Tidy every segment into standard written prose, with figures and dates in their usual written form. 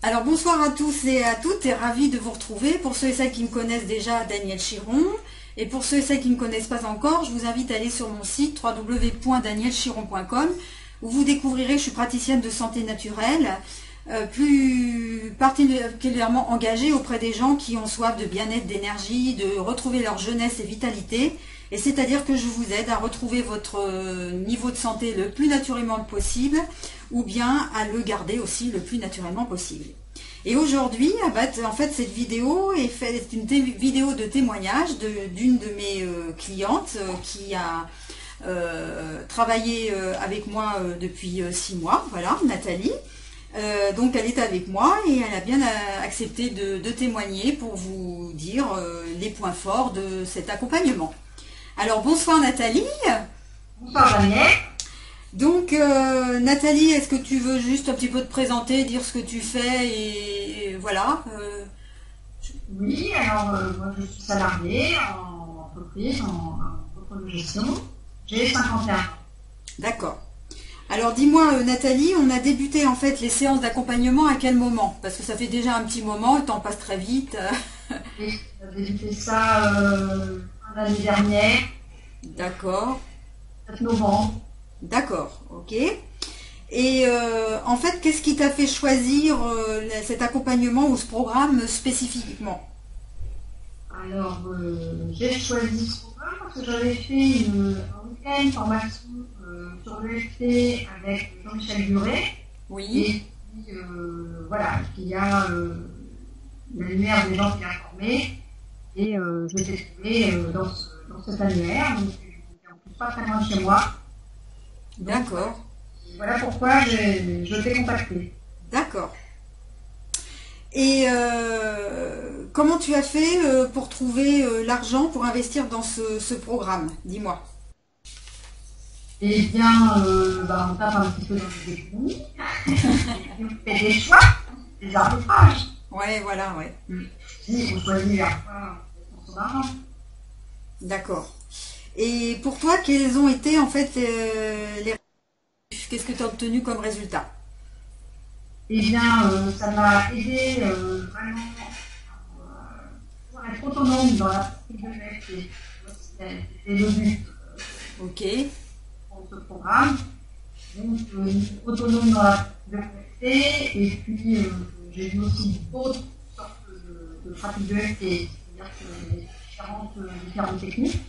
Alors bonsoir à tous et à toutes et ravi de vous retrouver. Pour ceux et celles qui me connaissent déjà, Danielle Chiron. Et pour ceux et celles qui ne me connaissent pas encore, je vous invite à aller sur mon site www.danielchiron.com où vous découvrirez que je suis praticienne de santé naturelle, plus particulièrement engagée auprès des gens qui ont soif de bien-être, d'énergie, de retrouver leur jeunesse et vitalité. Et c'est-à-dire que je vous aide à retrouver votre niveau de santé le plus naturellement possible ou bien à le garder aussi le plus naturellement possible. Et aujourd'hui, en fait, cette vidéo est une vidéo de témoignage d'une de mes clientes qui a travaillé avec moi depuis 6 mois, voilà, Nathalie. Donc elle est avec moi et elle a bien accepté de témoigner pour vous dire les points forts de cet accompagnement. Alors bonsoir Nathalie. Bonsoir Daniel. Donc Nathalie, est-ce que tu veux juste un petit peu te présenter, dire ce que tu fais et voilà. Oui, alors moi je suis salariée en entreprise, en contrôle de gestion. J'ai 51 ans. D'accord. Alors dis-moi Nathalie, on a débuté en fait les séances d'accompagnement à quel moment? Parce que ça fait déjà un petit moment, le temps passe très vite. Oui, j'ai débuté ça fin d'année dernière. D'accord. 7 novembre. D'accord, ok. Et en fait, qu'est-ce qui t'a fait choisir cet accompagnement ou ce programme spécifiquement? Alors j'ai choisi ce programme parce que j'avais fait un week-end formation sur l'EFT avec Jean-Michel Duret. Oui. Et puis voilà, il y a la lumière des gens qui a formé. Et je m'étais trouvée dans cet annuaire, donc j'étais en plus pas très loin de chez moi. D'accord. Voilà pourquoi je t'ai contacté. D'accord. Et comment tu as fait pour trouver l'argent pour investir dans ce programme? Dis-moi. Eh bien, on tape un petit peu dans les économies, on fait des choix, des arbitrages. Ouais, voilà, ouais. Si on choisit la fois pour son argent. D'accord. Et pour toi, quels ont été en fait les... Qu'est-ce que tu as obtenu comme résultat? Eh bien, ça m'a aidé vraiment à être autonome dans la pratique de l'EFT. C'était le but. Ok. Pour ce programme. Donc, autonome dans la pratique de l'EFT. Et puis, j'ai vu aussi d'autres sortes de pratiques de l'EFT. C'est-à-dire que les différentes techniques.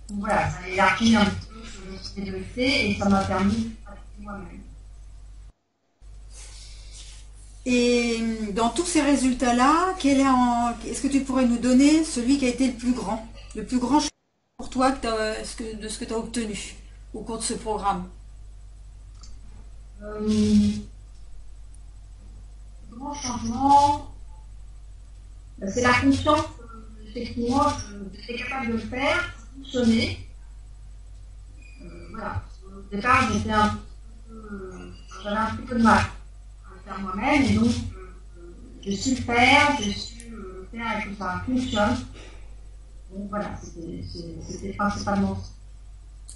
Donc voilà, ça a élargi un petit peu ce que je fais de l'EFT et ça m'a permis de pratiquer moi-même. Et dans tous ces résultats-là, est-ce que tu pourrais nous donner celui qui a été le plus grand pour toi de ce que tu as obtenu au cours de ce programme? Grand changement, c'est la conscience que effectivement j'étais capable de le faire, de fonctionner. Voilà. Au départ, j'avais un petit peu de mal à le faire moi-même et donc j'ai su le faire, j'ai su le faire et que ça fonctionne. Donc voilà, c'était principalement ça.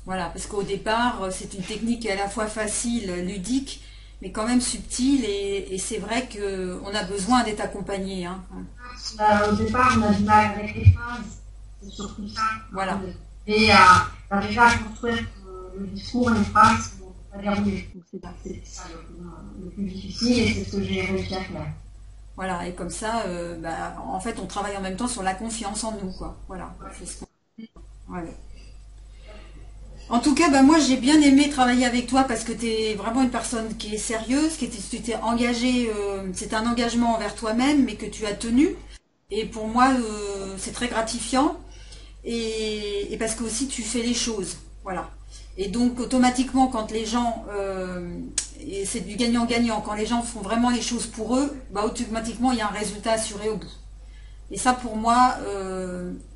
Voilà, parce qu'au départ, c'est une technique à la fois facile, ludique, mais quand même subtile, et c'est vrai qu'on a besoin d'être accompagné. Hein. Au départ, on a du mal avec les phrases, c'est surtout ça. Voilà. Et d'arriver à construire le discours, les phrases, on peut pas dérouler. Donc c'est ça le plus difficile et c'est ce que j'ai réussi à faire. Voilà, et comme ça, en fait, on travaille en même temps sur la confiance en nous, quoi. Voilà, c'est ce qu'on... Ouais. En tout cas, moi j'ai bien aimé travailler avec toi parce que tu es vraiment une personne qui est sérieuse, tu t'es engagée, c'est un engagement envers toi-même, mais que tu as tenu. Et pour moi, c'est très gratifiant. Et parce que aussi tu fais les choses. Voilà. Et donc automatiquement, quand les gens, et c'est du gagnant-gagnant, quand les gens font vraiment les choses pour eux, automatiquement il y a un résultat assuré au bout. Et ça pour moi,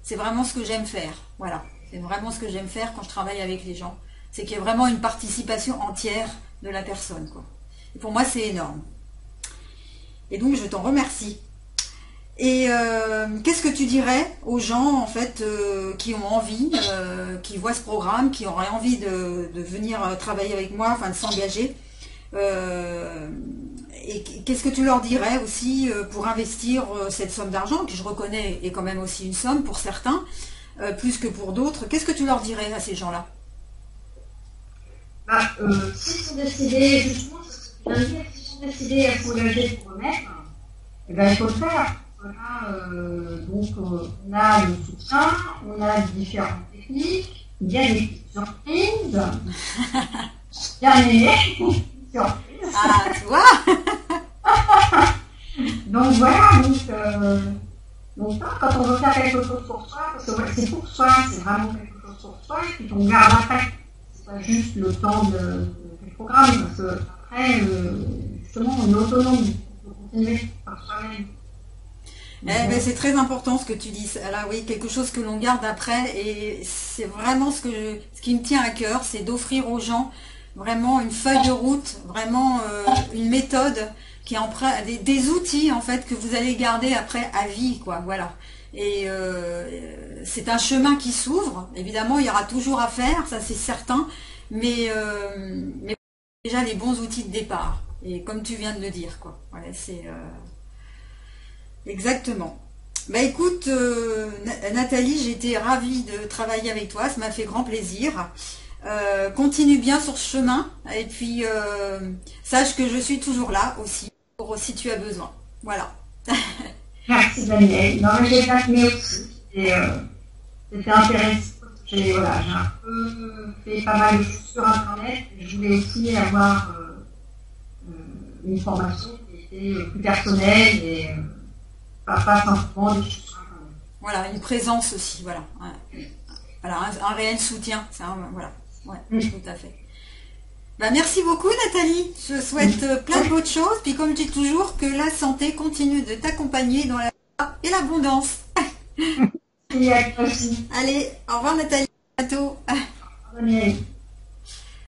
c'est vraiment ce que j'aime faire. Voilà. C'est vraiment ce que j'aime faire quand je travaille avec les gens. C'est qu'il y a vraiment une participation entière de la personne, quoi. Et pour moi, c'est énorme. Et donc, je t'en remercie. Et qu'est-ce que tu dirais aux gens, en fait, qui ont envie, qui voient ce programme, qui auraient envie de venir travailler avec moi, enfin de s'engager, Euh, et qu'est-ce que tu leur dirais aussi pour investir cette somme d'argent, qui je reconnais est quand même aussi une somme pour certains, plus que pour d'autres. Qu'est-ce que tu leur dirais à ces gens-là? Bah, s'ils sont décidés, justement, c'est ce que je viens de dire, s'ils sont décidés à s'engager pour eux-mêmes, eh ben, il faut le faire. Voilà, donc, on a le soutien, on a les différentes techniques, il y a des petites surprises, bien aimé, surprises. Ah, tu vois. Donc voilà, donc quand on veut faire quelque chose pour soi, parce que ouais, c'est pour soi, c'est vraiment quelque chose pour soi, et puis qu'on garde après. C'est pas juste le temps du programme, parce que après, justement, on est autonome, on peut continuer par soi-même. Eh ben, c'est très important ce que tu dis. Là, oui, quelque chose que l'on garde après, et c'est vraiment ce qui me tient à cœur, c'est d'offrir aux gens vraiment une feuille de route, vraiment une méthode qui est des outils en fait que vous allez garder après à vie, quoi. Voilà. Et c'est un chemin qui s'ouvre. Évidemment, il y aura toujours à faire, ça c'est certain, mais déjà les bons outils de départ. Et comme tu viens de le dire, quoi. Voilà, c'est exactement. Bah écoute, Nathalie, j'ai été ravie de travailler avec toi, ça m'a fait grand plaisir. Continue bien sur ce chemin et puis sache que je suis toujours là aussi pour si tu as besoin. Voilà. Merci Daniel. Non, mais j'ai bien aimé aussi. C'était intéressant. Voilà, j'ai un peu fait pas mal de choses sur Internet. Je voulais aussi avoir une formation qui était plus personnelle et pas simplement des choses sur Internet. Voilà, une présence aussi, voilà. Ouais. Voilà, un réel soutien. Voilà. Ouais, tout à fait. Bah, merci beaucoup Nathalie. Je souhaite plein de bonnes choses. Puis comme je dis toujours, que la santé continue de t'accompagner dans la joie et l'abondance. Et à toi aussi. Allez, au revoir Nathalie. À bientôt. Daniel.